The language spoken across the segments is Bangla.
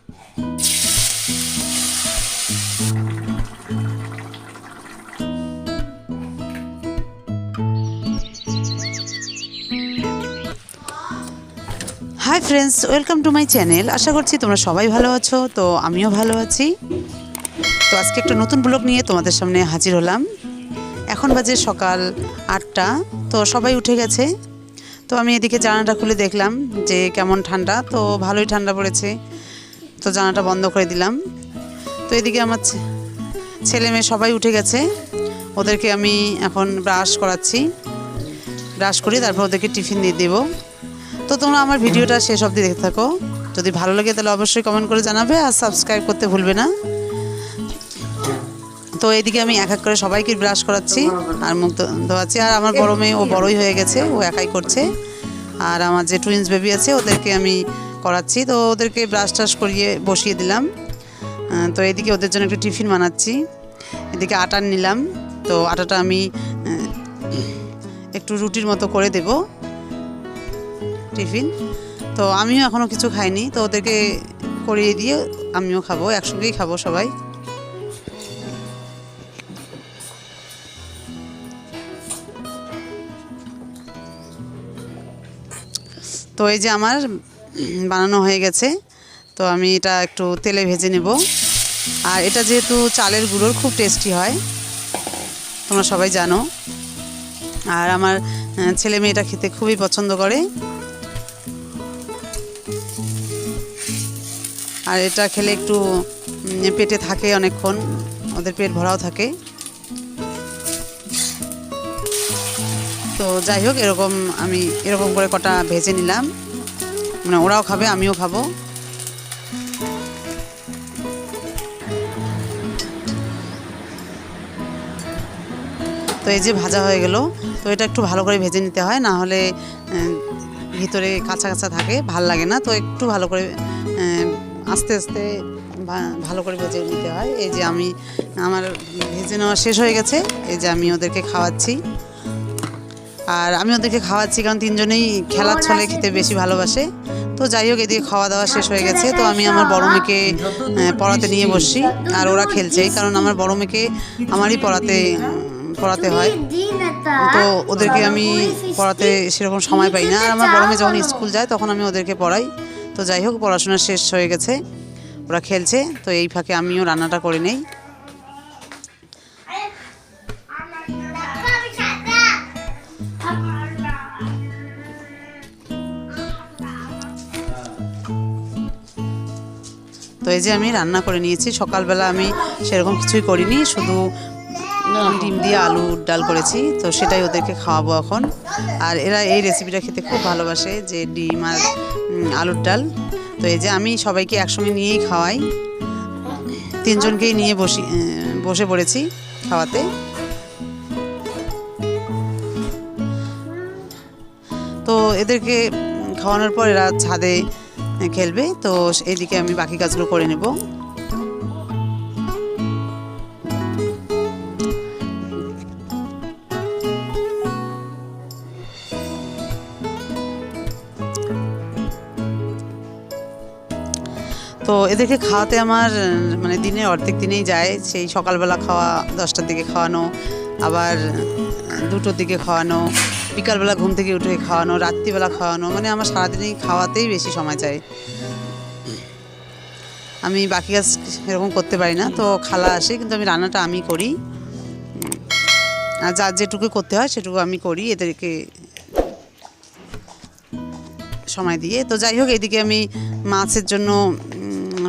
High friends, welcome to my channel. আশা করছি তোমরা সবাই ভালো আছো। তো আমিও ভালো আছি। তো আজকে একটা নতুন ব্লগ নিয়ে তোমাদের সামনে হাজির হলাম। এখন বাজে সকাল 8টা। তো সবাই উঠে গেছে। তো আমি এদিকে জানালাটা খুলে দেখলাম যে কেমন ঠান্ডা। তো ভালোই ঠান্ডা পড়েছে। তো জানালাটা বন্ধ করে দিলাম। তো এদিকে আমার ছেলে মেয়ে সবাই উঠে গেছে। ওদেরকে আমি এখন ব্রাশ করাচ্ছি। ব্রাশ করি তারপর ওদেরকে টিফিন দিয়ে দেবো। তো তোমরা আমার ভিডিওটা শেষ অবধি দেখতে থাকো। যদি ভালো লাগে তাহলে অবশ্যই কমেন্ট করে জানাবে আর সাবস্ক্রাইব করতে ভুলবে না। তো এইদিকে আমি এক এক করে সবাইকে ব্রাশ করাচ্ছি আর মুখ ধোয়াচ্ছি। আর আমার বড় মেয়ে, ও বড়ই হয়ে গেছে, ও একাই করছে। আর আমার যে টুইন্স বেবি আছে ওদেরকে আমি করাচ্ছি। তো ওদেরকে ব্রাশ টাশ করিয়ে বসিয়ে দিলাম। তো এইদিকে ওদের জন্য একটু টিফিন বানাচ্ছি। এদিকে আটা নিলাম। তো আটাটা আমি একটু রুটির মতো করে দেব টিফিন। তো আমিও এখনও কিছু খাইনি। তো ওদেরকে করিয়ে দিয়ে আমিও খাবো, একসঙ্গেই খাবো সবাই। তো এই যে আমার বানানো হয়ে গেছে। তো আমি এটা একটু তেলে ভেজে নেব। আর এটা যেহেতু চালের গুঁড়োর, খুব টেস্টি হয়, তোমরা সবাই জানো। আর আমার ছেলে মেয়েটা খেতে খুবই পছন্দ করে। আর এটা খেলে একটু পেটে থাকে অনেকক্ষণ, ওদের পেট ভরাও থাকে। তো যাই হোক, আমি এরকম করে কটা ভেজে নিলাম। মানে ওরাও খাবে, আমিও খাবো। তো এই যে ভাজা হয়ে গেল। তো এটা একটু ভালো করে ভেজে নিতে হয়, না হলে ভিতরে কাঁচা কাঁচা থাকে, ভাল লাগে না। তো একটু ভালো করে আস্তে আস্তে ভালো করে ভেজে নিতে হয়। এই যে আমার ভেজে নেওয়া শেষ হয়ে গেছে। এই যে আমি ওদেরকে খাওয়াচ্ছি। আর আমি ওদেরকে খাওয়াচ্ছি কারণ তিনজনেই খেলার ছলে খেতে বেশি ভালোবাসে। তো যাই হোক, এদিকে খাওয়া দাওয়া শেষ হয়ে গেছে। তো আমি আমার বড় মেয়েকে পড়াতে নিয়ে বসছি। আর ওরা খেলছে, কারণ আমার বড় মেয়েকে আমারই পড়াতে হয়। তো ওদেরকে আমি পড়াতে সেরকম সময় পাই না। আর আমার বড় মেয়ে যখন স্কুল যায় তখন আমি ওদেরকে পড়াই। তো যাই হোক, পড়াশোনা শেষ হয়ে গেছে, ওরা খেলছে। তো এই ফাঁকে আমিও রান্নাটা করে নেই। তো এই যে আমি রান্না করে নিয়েছি। সকালবেলা আমি সেরকম কিছুই করিনি, শুধু ডিম দিয়ে আলুর ডাল করেছি। তো সেটাই ওদেরকে খাওয়াবো এখন। আর এরা এই রেসিপিটা খেতে খুব ভালোবাসে, যে ডিম আর আলুর ডাল। তো এই যে আমি সবাইকে একসঙ্গে নিয়েই খাওয়াই। তিনজনকেই নিয়ে বসে পড়েছি খাওয়াতে। তো এদেরকে খাওয়ানোর পর এরা ছাদে খেলবে। তো এইদিকে আমি বাকি কাজগুলো করে নেব। তো এদেরকে খাওয়াতে আমার মানে দিনের অর্ধেক দিনেই যায়। সেই সকালবেলা খাওয়া, 10টার দিকে খাওয়ানো, আবার 2টোর দিকে খাওয়ানো, বিকালবেলা ঘুম থেকে উঠে খাওয়ানো, রাত্রিবেলা খাওয়ানো। মানে আমার সারাদিনই খাওয়াতেই বেশি সময় যায়। আমি বাকি কাজ এরকম করতে পারি না। তো খালা আসে, কিন্তু আমি রান্নাটা আমি করি। আর যার যেটুকু করতে হয় সেটুকু আমি করি এদেরকে সময় দিয়ে। তো যাই হোক, এদিকে আমি মাছের জন্য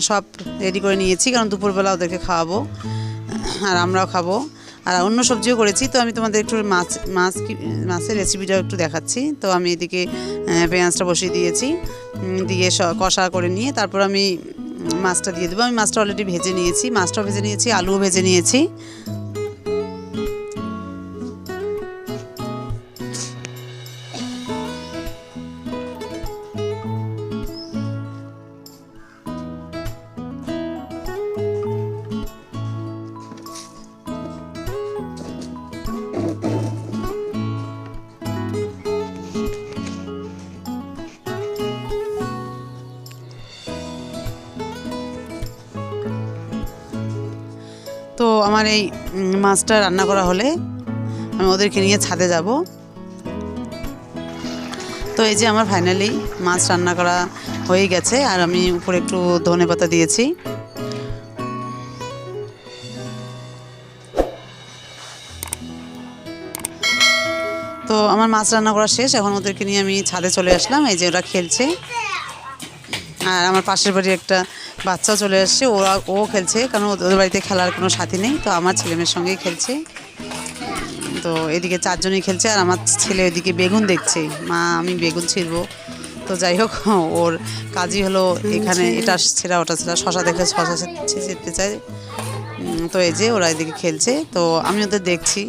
সব রেডি করে নিয়েছি, কারণ দুপুরবেলা ওদেরকে খাওয়াবো আর আমরাও খাবো। আর অন্য সবজিও করেছি। তো আমি তোমাদের একটু মাছের রেসিপিটা একটু দেখাচ্ছি। তো আমি এদিকে পেঁয়াজটা বসিয়ে দিয়েছি, দিয়ে কষা করে নিয়ে তারপর আমি মাছটা দিয়ে দেবো। আমি মাছটা অলরেডি ভেজে নিয়েছি, মাছটাও ভেজে নিয়েছি, আলুও ভেজে নিয়েছি। তো আমার এই মাছটা রান্না করা হলে আমি ওদেরকে নিয়ে ছাদে যাব। তো এই যে আমার ফাইনালি মাছ রান্না করা হয়ে গেছে, আর আমি উপরে একটু ধনেপাতা দিয়েছি। তো আমার মাছ রান্না করা শেষ, এখন ওদেরকে নিয়ে আমি ছাদে চলে আসলাম। এই যে ওরা খেলছে, আর আমার পাশের বাড়ির একটা বাচ্চাও চলে আসছে, ও খেলছে, কারণ ওদের বাড়িতে খেলার কোনো সাথী নেই, তো আমার ছেলেমেয়ের সঙ্গেই খেলছে। তো এদিকে চারজনই খেলছে, আর আমার ছেলে ওইদিকে বেগুন দেখছে, মা আমি বেগুন ছিঁড়বো। তো যাই হোক, ওর কাজই হলো এখানে এটা ছেঁড়া ওটা ছেঁড়া, শশা দেখলে শশা ছিঁড়তে চায়। তো এই যে ওরা এদিকে খেলছে, তো আমি ওদের দেখছি।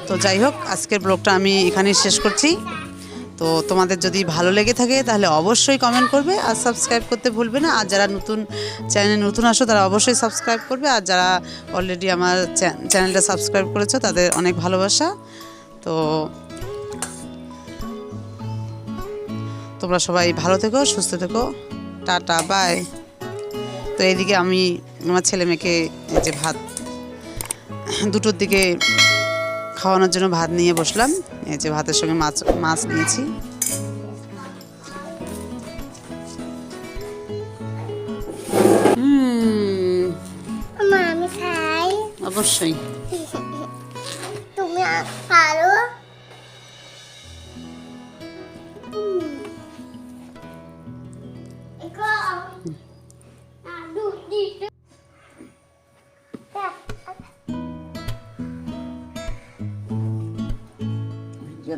তো যাই হোক, আজকের ব্লগটা আমি এখানেই শেষ করছি। তো তোমাদের যদি ভালো লেগে থাকে তাহলে অবশ্যই কমেন্ট করবে, আর সাবস্ক্রাইব করতে ভুলবে না। আর যারা চ্যানেলে নতুন আসো তারা অবশ্যই সাবস্ক্রাইব করবে, আর যারা অলরেডি আমার চ্যানেলটা সাবস্ক্রাইব করেছো তাদের অনেক ভালোবাসা। তো তোমরা সবাই ভালো থেকো, সুস্থ থেকো, টাটা বাই। তো এইদিকে আমি আমার ছেলে মেয়েকে এই যে ভাত 2টোর দিকে খাওয়ানোর জন্য ভাত নিয়ে বসলাম। এই যে ভাতের সঙ্গে মাছ নিয়েছি। আমি খাই অবশ্যই। তুমি পারো।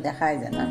দেখাই যায় না।